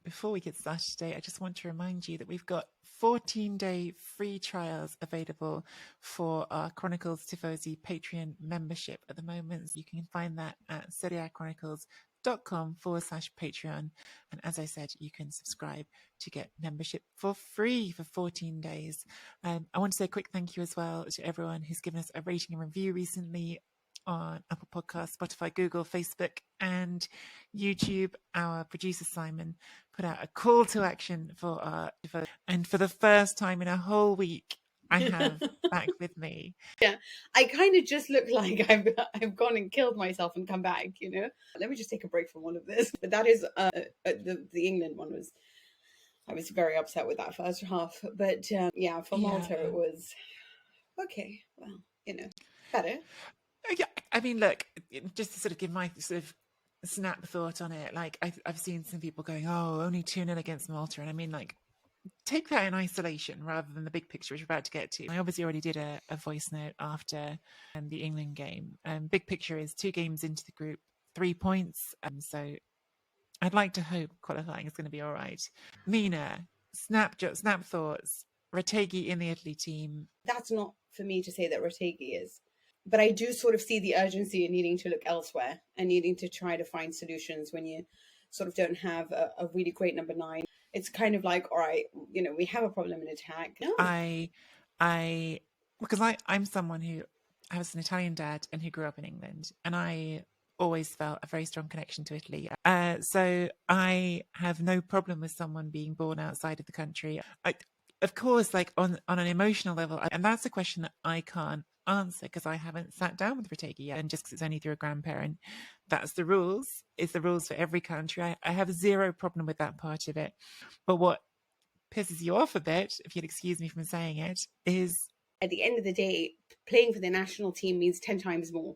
before we get started today, I just want to remind you that we've got 14-day free trials available for our Chronicles Tifosi Patreon membership at the moment. So you can find that at seriechronicles.com/Patreon. And as I said, you can subscribe to get membership for free for 14 days. I want to say a quick thank you as well to everyone who's given us a rating and review recently on Apple Podcasts, Spotify, Google, Facebook, and YouTube. Our producer Simon put out a call to action for our devote, and for the first time in a whole week, I have back with me. Yeah, I kind of just look like I've gone and killed myself and come back. Let me just take a break from all of this. But that is the England one was. I was very upset with that first half, but for Malta it was okay. Well, better. Yeah, I mean, look, just to sort of give my sort of snap thought on it, like I've seen some people going, oh, only 2-0 against Malta. And I mean, like, take that in isolation rather than the big picture, which we're about to get to. I obviously already did a voice note after the England game. Big picture is 2 games into the group, 3 points. So I'd like to hope qualifying is going to be all right. Mina, snap thoughts. Retegui in the Italy team. That's not for me to say that Retegui is. But I do sort of see the urgency in needing to look elsewhere and needing to try to find solutions when you sort of don't have a really great number 9. It's kind of like, all right, we have a problem in attack. No. Because I'm someone who has an Italian dad and who grew up in England, and I always felt a very strong connection to Italy. So I have no problem with someone being born outside of the country. Of course, like on an emotional level, and that's a question that I can't answer because I haven't sat down with Retegui yet, and just because it's only through a grandparent, that's the rules. It's the rules for every country. I have zero problem with that part of it. But what pisses you off a bit, if you'd excuse me from saying it, is at the end of the day, playing for the national team means 10 times more.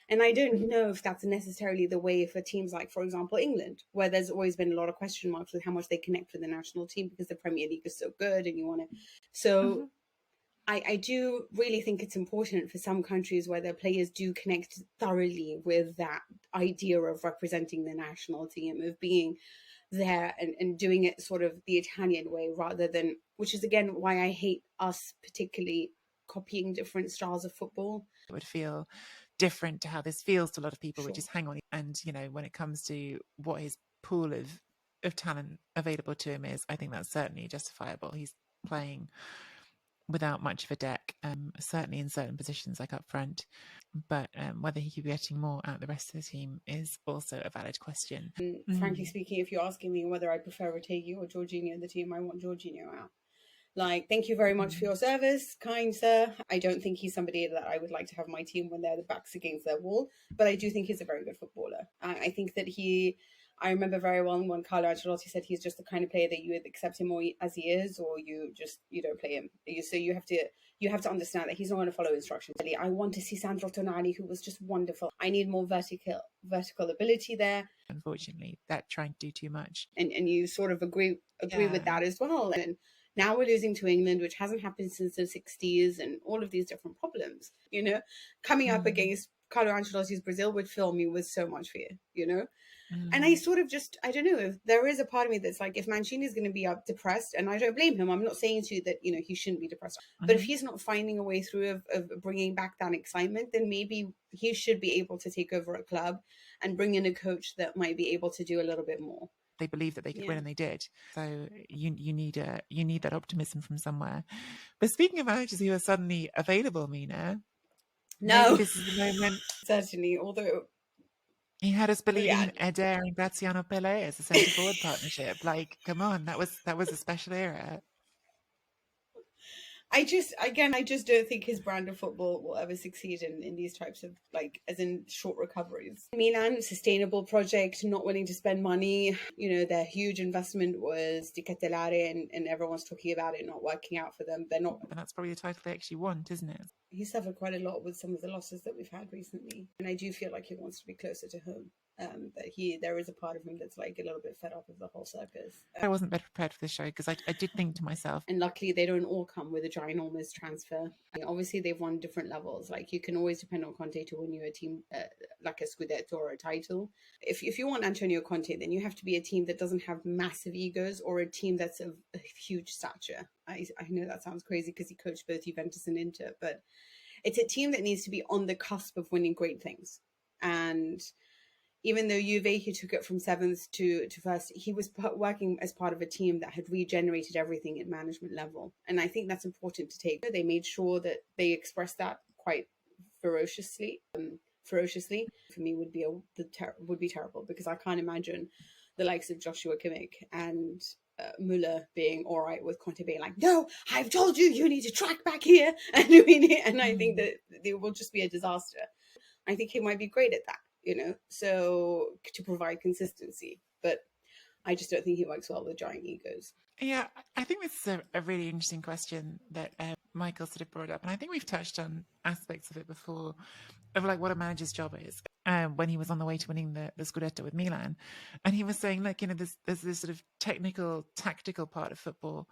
And I don't know if that's necessarily the way for teams like, for example, England, where there's always been a lot of question marks with how much they connect with the national team because the Premier League is so good and you want to. So I do really think it's important for some countries where their players do connect thoroughly with that idea of representing the national team, of being there and doing it sort of the Italian way rather than, which is again why I hate us particularly copying different styles of football. It would feel different to how this feels to a lot of people, which is hang on. And, when it comes to what his pool of talent available to him is, I think that's certainly justifiable. He's playing without much of a deck, certainly in certain positions like up front. But whether he could be getting more out of the rest of the team is also a valid question. Frankly speaking, if you're asking me whether I prefer Retegui or Jorginho in the team, I want Jorginho out. Like, thank you very much for your service, kind sir. I don't think he's somebody that I would like to have my team when they're the backs against their wall, but I do think he's a very good footballer. I think that I remember very well when Carlo Ancelotti said he's just the kind of player that you would accept him as he is, or you don't play him. So you have to understand that he's not going to follow instructions. I want to see Sandro Tonali, who was just wonderful. I need more vertical ability there. Unfortunately, that trying to do too much. And you sort of agree with that as well. And now we're losing to England, which hasn't happened since the 60s, and all of these different problems, coming up against Carlo Ancelotti's Brazil would fill me with so much fear, And I sort of I don't know, if there is a part of me that's like, if Mancini is going to be depressed, and I don't blame him, I'm not saying to you that, he shouldn't be depressed, but if he's not finding a way through of bringing back that excitement, then maybe he should be able to take over a club and bring in a coach that might be able to do a little bit more. They believed that they could win, and they did. So you need that optimism from somewhere. But speaking of managers who are suddenly available, Mina, maybe this is the moment. Certainly, although he had us believing in Eder and Graziano Pele as a centre forward partnership. Like, come on, that was a special era. I just don't think his brand of football will ever succeed in these types of, as in short recoveries. Milan, sustainable project, not willing to spend money. Their huge investment was Di Kettelare, and everyone's talking about it not working out for them. They're not. But that's probably the title they actually want, isn't it? He suffered quite a lot with some of the losses that we've had recently. And I do feel like he wants to be closer to home. But there is a part of him that's a little bit fed up of the whole circus. I wasn't better prepared for this show because I did think to myself. And luckily they don't all come with a giant ginormous transfer. Obviously, they've won different levels. Like, you can always depend on Conte to win you a team like a Scudetto or a title. If you want Antonio Conte, then you have to be a team that doesn't have massive egos, or a team that's of a huge stature. I know that sounds crazy because he coached both Juventus and Inter, but it's a team that needs to be on the cusp of winning great things. And even though Juve, he took it from seventh to first, he was working as part of a team that had regenerated everything at management level. And I think that's important to take. They made sure that they expressed that quite ferociously. Ferociously, for me, would be terrible, because I can't imagine the likes of Joshua Kimmich and Muller being all right with Conte being like, no, I've told you, you need to track back here and doing it. And I think that it will just be a disaster. I think he might be great at that, so to provide consistency. But I just don't think he works well with giant egos. Yeah, I think this is a really interesting question that Michael sort of brought up. And I think we've touched on aspects of it before, of like what a manager's job is, when he was on the way to winning the Scudetto with Milan. And he was saying, like, there's this sort of technical, tactical part of football,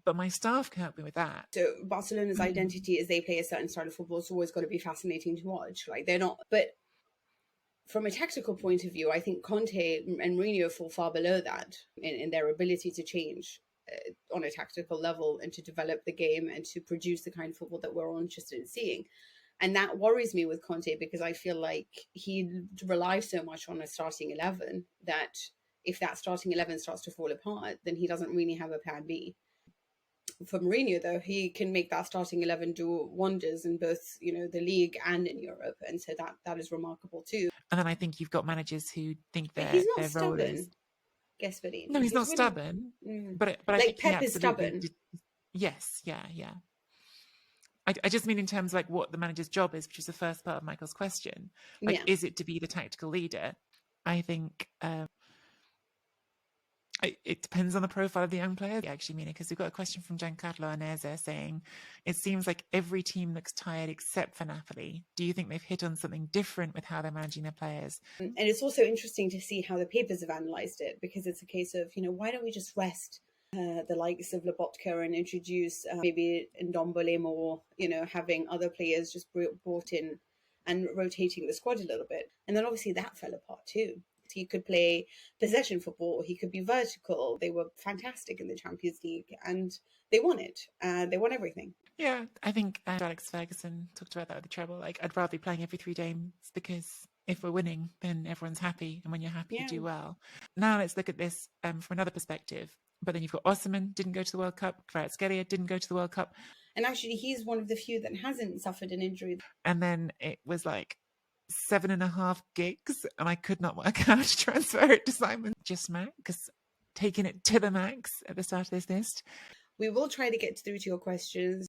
but my staff can help me with that. So Barcelona's identity is they play a certain style of football. It's always got to be fascinating to watch. Like, they're not, but from a tactical point of view, I think Conte and Mourinho fall far below that in their ability to change on a tactical level and to develop the game and to produce the kind of football that we're all interested in seeing. And that worries me with Conte, because I feel like he relies so much on a starting 11 that if that starting 11 starts to fall apart, then he doesn't really have a plan B. For Mourinho, though, he can make that starting 11 do wonders in both, the league and in Europe. And so that is remarkable too. And then I think you've got managers who think he's not their stubborn. role is... Gasperini. No, he's not really stubborn. But I think Pep is stubborn. Yes, yeah. I just mean in terms of like what the manager's job is, which is the first part of Michael's question. Like, is it to be the tactical leader? I think it depends on the profile of the young player, actually, Mina, because we've got a question from Giancarlo Anese saying, it seems like every team looks tired except for Napoli. Do you think they've hit on something different with how they're managing their players? And it's also interesting to see how the papers have analysed it, because it's a case of, why don't we just rest the likes of Lobotka and introduce maybe Ndombele more, having other players just brought in and rotating the squad a little bit. And then obviously that fell apart too. He could play possession football. He could be vertical. They were fantastic in the Champions League, and they won it. They won everything. Yeah, I think Alex Ferguson talked about that with the treble. Like, I'd rather be playing every 3 games, because if we're winning, then everyone's happy, and when you're happy, you do well. Now let's look at this from another perspective. But then you've got Osimhen, didn't go to the World Cup. Kvaratskhelia didn't go to the World Cup. And actually, he's one of the few that hasn't suffered an injury. And then it was like 7.5 gigs, and I could not work out how to transfer it to Simon. Just max, taking it to the max at the start of this list. We will try to get through to your questions.